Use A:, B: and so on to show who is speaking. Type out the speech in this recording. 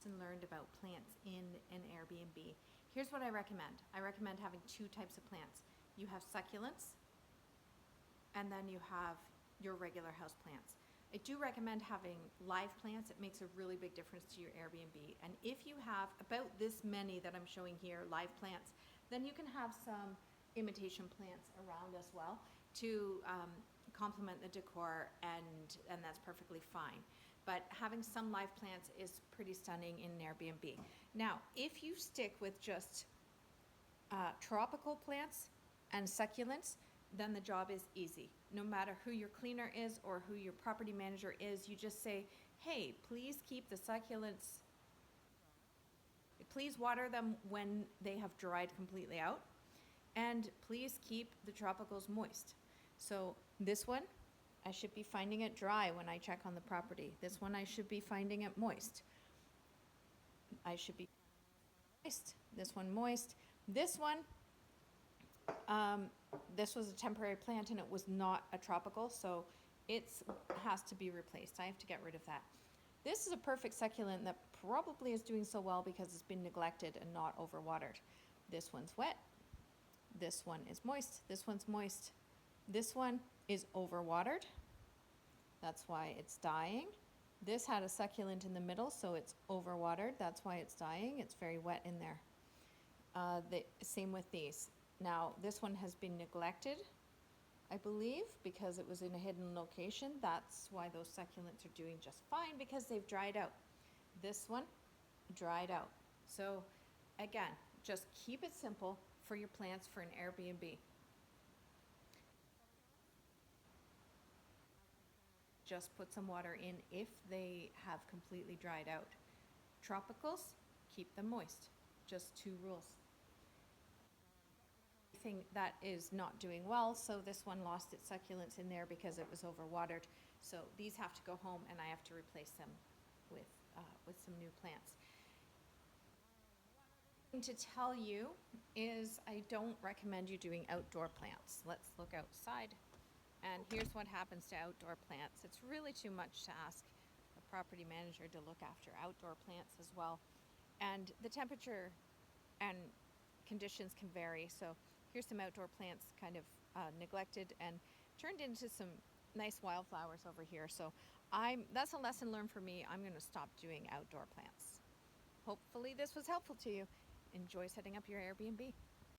A: and learned about plants in an Airbnb. Here's what I recommend. I recommend having two types of plants. You have succulents, and then you have your regular house plants. I do recommend having live plants. It makes a really big difference to your Airbnb. And if you have about this many that I'm showing here, live plants, then you can have some imitation plants around as well to complement the decor, and that's perfectly fine. But having some live plants is pretty stunning in an Airbnb. Now, if you stick with just tropical plants and succulents, then the job is easy. No matter who your cleaner is or who your property manager is, you just say, hey, please keep the succulents, please water them when they have dried completely out, and please keep the tropicals moist. So this one, I should be finding it dry when I check on the property. This one, I should be finding it moist. I should be moist. This one moist. This one, this was a temporary plant and it was not a tropical, so it has to be replaced. I have to get rid of that. This is a perfect succulent that probably is doing so well because it's been neglected and not overwatered. This one's wet. This one is moist. This one's moist. This one is overwatered. That's why it's dying. This had a succulent in the middle, so it's overwatered. That's why it's dying. It's very wet in there. Same with these. Now, this one has been neglected, I believe, because it was in a hidden location. That's why those succulents are doing just fine, because they've dried out. This one, dried out. So, again, just keep it simple for your plants for an Airbnb. Just put some water in if they have completely dried out. Tropicals, keep them moist. Just two rules. Thing that is not doing well, so this one lost its succulents in there because it was overwatered. So these have to go home, and I have to replace them with some new plants. One thing to tell you is I don't recommend you doing outdoor plants. Let's look outside, and here's what happens to outdoor plants. It's really too much to ask a property manager to look after outdoor plants as well, and the temperature and conditions can vary. So here's some outdoor plants kind of neglected and turned into some nice wildflowers over here. So that's a lesson learned for me. I'm going to stop doing outdoor plants. Hopefully this was helpful to you. Enjoy setting up your Airbnb.